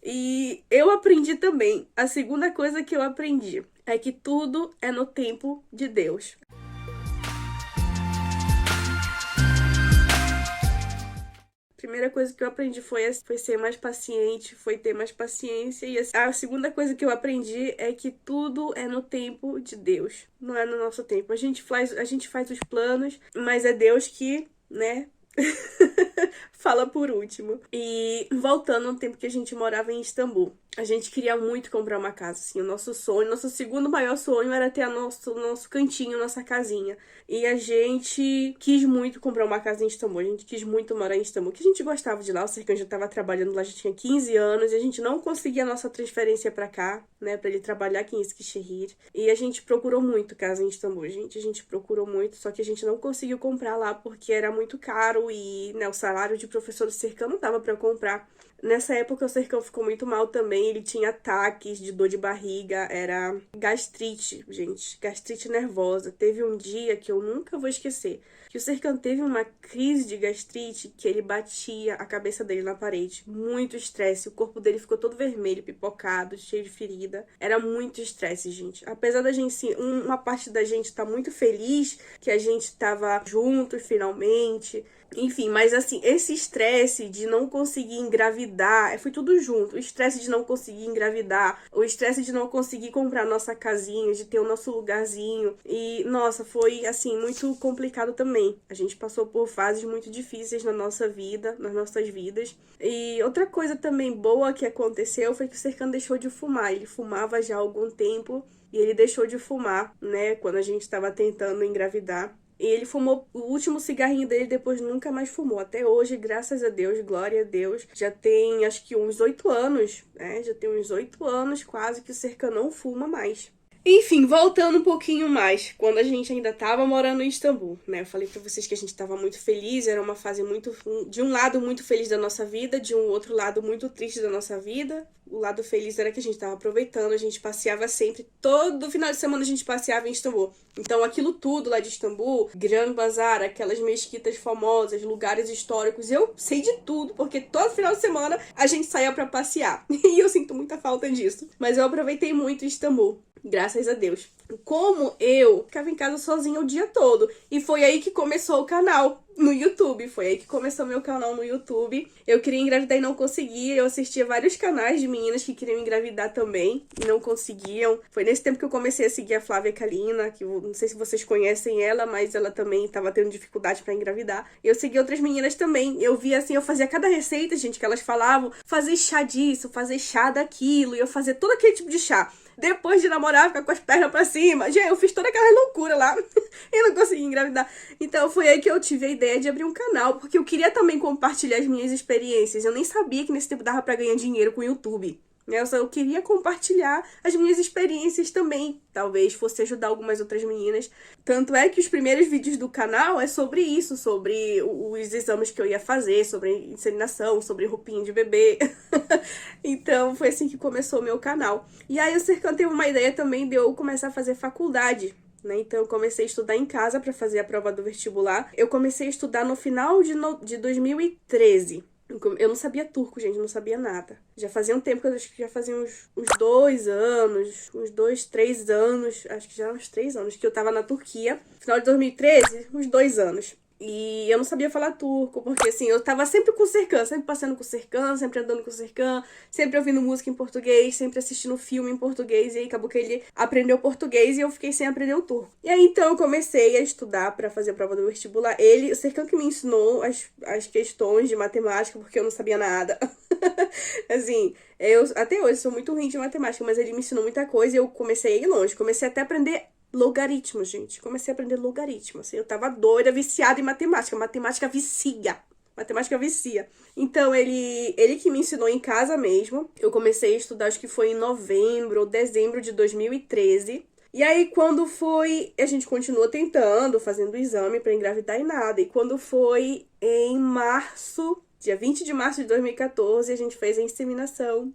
E eu aprendi também. A segunda coisa que eu aprendi é que tudo é no tempo de Deus. Primeira coisa que eu aprendi foi ser mais paciente, foi ter mais paciência. E a segunda coisa que eu aprendi é que tudo é no tempo de Deus, não é no nosso tempo. A gente faz os planos, mas é Deus que, né, fala por último. E voltando ao tempo que a gente morava em Istambul, a gente queria muito comprar uma casa, assim, o nosso sonho, nosso segundo maior sonho era ter nosso cantinho, nossa casinha. E a gente quis muito comprar uma casa em Istambul, a gente quis muito morar em Istambul, que a gente gostava de lá, o Serkan já estava trabalhando lá, já tinha 15 anos, e a gente não conseguia a nossa transferência pra cá, né, pra ele trabalhar aqui em Eskişehir. E a gente procurou muito casa em Istambul, gente, a gente procurou muito, só que a gente não conseguiu comprar lá porque era muito caro e, né, o salário de professor do Serkan não dava pra comprar. Nessa época o Serkan ficou muito mal também, ele tinha ataques de dor de barriga, era gastrite, gente, gastrite nervosa. Teve um dia que eu nunca vou esquecer, que o Serkan teve uma crise de gastrite que ele batia a cabeça dele na parede. Muito estresse, o corpo dele ficou todo vermelho, pipocado, cheio de ferida. Era muito estresse, gente. Apesar da gente, sim, uma parte da gente tá muito feliz que a gente tava junto finalmente. Enfim, mas assim, esse estresse de não conseguir engravidar, foi tudo junto. O estresse de não conseguir engravidar, o estresse de não conseguir comprar nossa casinha, de ter o nosso lugarzinho. E, nossa, foi assim, muito complicado também. A gente passou por fases muito difíceis na nossa vida, nas nossas vidas. E outra coisa também boa que aconteceu foi que o Serkan deixou de fumar. Ele fumava já há algum tempo e ele deixou de fumar, né, quando a gente estava tentando engravidar. E ele fumou o último cigarrinho dele, depois nunca mais fumou. Até hoje, graças a Deus, glória a Deus. Já tem, acho que uns 8 anos, né? Já tem uns 8 anos quase que o Serkan não fuma mais. Enfim, voltando um pouquinho mais, quando a gente ainda tava morando em Istambul, né? Eu falei pra vocês que a gente tava muito feliz, era uma fase muito, de um lado muito feliz da nossa vida, de um outro lado muito triste da nossa vida. O lado feliz era que a gente tava aproveitando, a gente passeava sempre, todo final de semana a gente passeava em Istambul. Então aquilo tudo lá de Istambul, Grand Bazar, aquelas mesquitas famosas, lugares históricos, eu sei de tudo, porque todo final de semana a gente saía pra passear. E eu sinto muita falta disso. Mas eu aproveitei muito Istambul. Graças a Deus. Como eu ficava em casa sozinha o dia todo. E foi aí que começou o canal no YouTube. Foi aí que começou meu canal no YouTube. Eu queria engravidar e não conseguia. Eu assistia vários canais de meninas que queriam engravidar também e não conseguiam. Foi nesse tempo que eu comecei a seguir a Flávia Kalina, que eu não sei se vocês conhecem ela, mas ela também estava tendo dificuldade para engravidar. Eu segui outras meninas também. Eu via assim, eu fazia cada receita, gente, que elas falavam. Fazer chá disso, fazer chá daquilo. E eu fazia todo aquele tipo de chá. Depois de namorar, ficar com as pernas pra cima. Já eu fiz toda aquela loucura lá e não consegui engravidar. Então foi aí que eu tive a ideia de abrir um canal, porque eu queria também compartilhar as minhas experiências. Eu nem sabia que nesse tempo dava pra ganhar dinheiro com o YouTube. Eu queria compartilhar as minhas experiências também. Talvez fosse ajudar algumas outras meninas. Tanto é que os primeiros vídeos do canal é sobre isso, sobre os exames que eu ia fazer, sobre inseminação, sobre roupinha de bebê. Então foi assim que começou o meu canal. E aí o Serkan teve uma ideia também de eu começar a fazer faculdade. Né? Então eu comecei a estudar em casa para fazer a prova do vestibular. Eu comecei a estudar no final de 2013. Eu não sabia turco, gente, não sabia nada. Já fazia um tempo, que eu acho que já fazia uns 2 anos, uns 2, 3 anos, acho que já uns 3 anos, que eu tava na Turquia. Final de 2013, uns 2 anos. E eu não sabia falar turco, porque assim, eu tava sempre com o Serkan, sempre passeando com o Serkan, sempre andando com o Serkan, sempre ouvindo música em português, sempre assistindo filme em português, e aí acabou que ele aprendeu português e eu fiquei sem aprender o turco. E aí então eu comecei a estudar pra fazer a prova do vestibular. O Serkan que me ensinou as questões de matemática, porque eu não sabia nada. Assim, eu até hoje sou muito ruim de matemática, mas ele me ensinou muita coisa e eu comecei a ir longe, comecei até a aprender logaritmos, gente. Comecei a aprender logaritmos. Assim, eu tava doida, viciada em matemática. Matemática vicia. Matemática vicia. Então, ele que me ensinou em casa mesmo. Eu comecei a estudar, acho que foi em novembro ou dezembro de 2013. E aí, quando foi... A gente continuou tentando, fazendo o exame pra engravidar e nada. E quando foi em março, dia 20 de março de 2014, a gente fez a inseminação.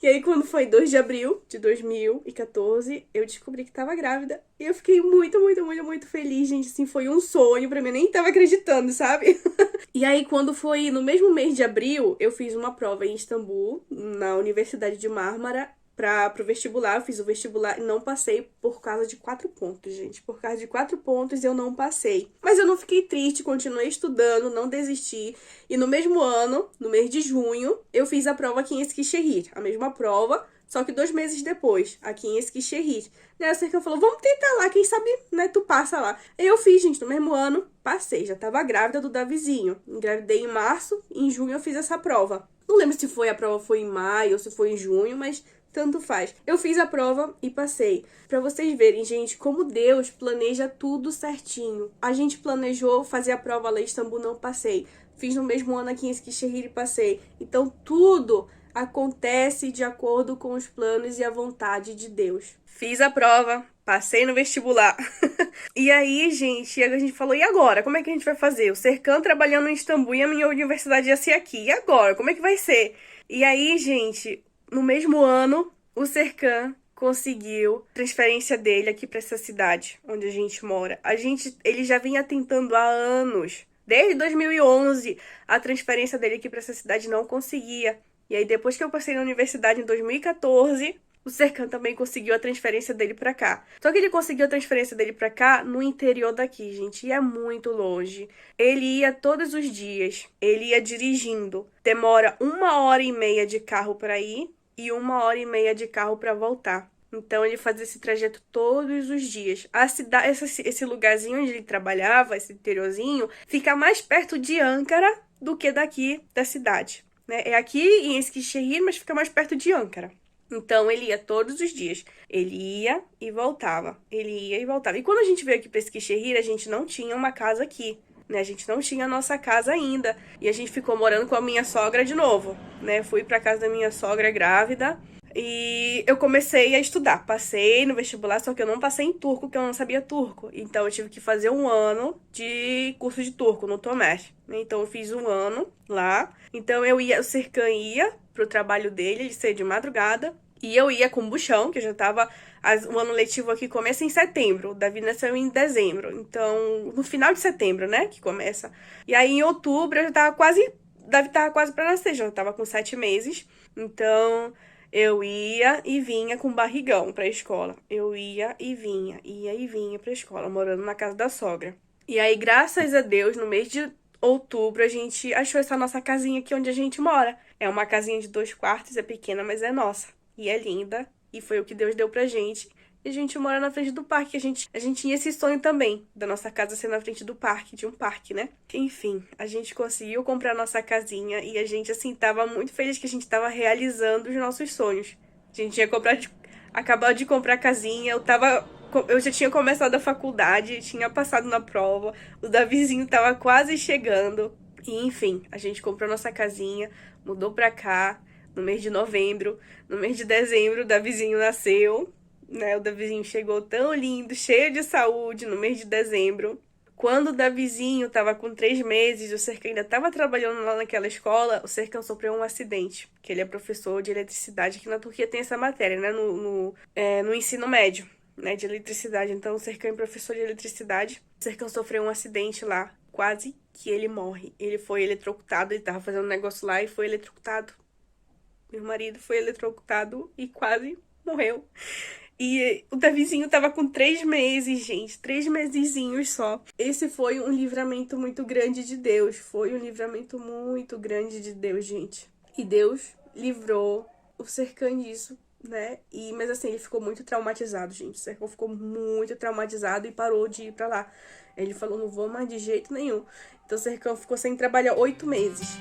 E aí, quando foi 2 de abril de 2014, eu descobri que tava grávida. E eu fiquei muito, muito, muito, muito feliz, gente. Assim, foi um sonho pra mim. Eu nem tava acreditando, sabe? E aí, quando foi no mesmo mês de abril, eu fiz uma prova em Istambul, na Universidade de Mármara, pro vestibular. Eu fiz o vestibular e não passei por causa de 4 pontos, gente. Por causa de 4 pontos eu não passei. Mas eu não fiquei triste, continuei estudando, não desisti. E no mesmo ano, no mês de junho, eu fiz a prova aqui em Eskişehir. A mesma prova, só que 2 meses depois, aqui em Eskişehir. Daí a Serkan falou, vamos tentar lá, quem sabe, né, tu passa lá. Aí eu fiz, gente, no mesmo ano, passei. Já tava grávida do Davizinho. Engravidei em março e em junho eu fiz essa prova. Não lembro se a prova foi em maio ou se foi em junho, mas tanto faz. Eu fiz a prova e passei. Pra vocês verem, gente, como Deus planeja tudo certinho. A gente planejou fazer a prova lá em Istambul, não passei. Fiz no mesmo ano aqui em Eskişehir e passei. Então, tudo acontece de acordo com os planos e a vontade de Deus. Fiz a prova, passei no vestibular. E aí, gente, a gente falou, e agora? Como é que a gente vai fazer? O Serkan trabalhando em Istambul e a minha universidade ia ser aqui. E agora? Como é que vai ser? E aí, gente, no mesmo ano, o Serkan conseguiu a transferência dele aqui para essa cidade onde a gente mora. Ele já vinha tentando há anos. Desde 2011, a transferência dele aqui para essa cidade não conseguia. E aí, depois que eu passei na universidade em 2014, o Serkan também conseguiu a transferência dele pra cá. Só que ele conseguiu a transferência dele pra cá no interior daqui, gente. E é muito longe. Ele ia todos os dias. Ele ia dirigindo. Demora 1h30 de carro pra ir e 1h30 de carro pra voltar. Então ele fazia esse trajeto todos os dias. A cidade, esse lugarzinho onde ele trabalhava, esse interiorzinho, fica mais perto de Ankara do que daqui da cidade. É aqui em Eskişehir, mas fica mais perto de Ankara. Então, ele ia todos os dias. Ele ia e voltava. Ele ia e voltava. E quando a gente veio aqui para Eskişehir, a gente não tinha uma casa aqui, né? A gente não tinha a nossa casa ainda. E a gente ficou morando com a minha sogra de novo, né? Fui para casa da minha sogra grávida. E eu comecei a estudar. Passei no vestibular, só que eu não passei em turco, porque eu não sabia turco. Então, eu tive que fazer 1 ano de curso de turco no Tomesh. Então, eu fiz 1 ano lá. Então, o Serkan ia pro trabalho dele, ele saía de madrugada. E eu ia com o buchão, que eu já tava... O ano letivo aqui começa em setembro. O Davi nasceu em dezembro. Então, no final de setembro, né, que começa. E aí, em outubro, eu já tava quase... Davi tava quase pra nascer, já tava com 7 meses. Então... eu ia e vinha com barrigão pra escola. Eu ia e vinha pra escola, morando na casa da sogra. E aí, graças a Deus, no mês de outubro, a gente achou essa nossa casinha aqui onde a gente mora. É uma casinha de 2 quartos, é pequena, mas é nossa. E é linda. E foi o que Deus deu pra gente. E a gente mora na frente do parque. A gente tinha esse sonho também, da nossa casa ser na frente do parque, de um parque, né? Enfim, a gente conseguiu comprar nossa casinha e a gente, assim, tava muito feliz que a gente tava realizando os nossos sonhos. A gente tinha acabado de comprar a casinha, eu já tinha começado a faculdade, tinha passado na prova, o Davizinho tava quase chegando. E, enfim, a gente comprou nossa casinha, mudou pra cá no mês de novembro. No mês de dezembro, o Davizinho nasceu. Né, o Davizinho chegou tão lindo, cheio de saúde no mês de dezembro. Quando o Davizinho estava com 3 meses, o Serkan ainda estava trabalhando lá naquela escola, o Serkan sofreu um acidente, que ele é professor de eletricidade, aqui na Turquia tem essa matéria, né, no ensino médio, né, de eletricidade. Então, o Serkan é professor de eletricidade. O Serkan sofreu um acidente lá, quase que ele morre. Ele foi eletrocutado, ele estava fazendo um negócio lá e foi eletrocutado. Meu marido foi eletrocutado e quase morreu. E o Davizinho tava com 3 meses, gente. 3 mesezinhos só. Esse foi um livramento muito grande de Deus. Foi um livramento muito grande de Deus, gente. E Deus livrou o Serkan disso, né? Mas assim, ele ficou muito traumatizado, gente. O Serkan ficou muito traumatizado e parou de ir pra lá. Ele falou, não vou mais de jeito nenhum. Então o Serkan ficou sem trabalhar 8 meses.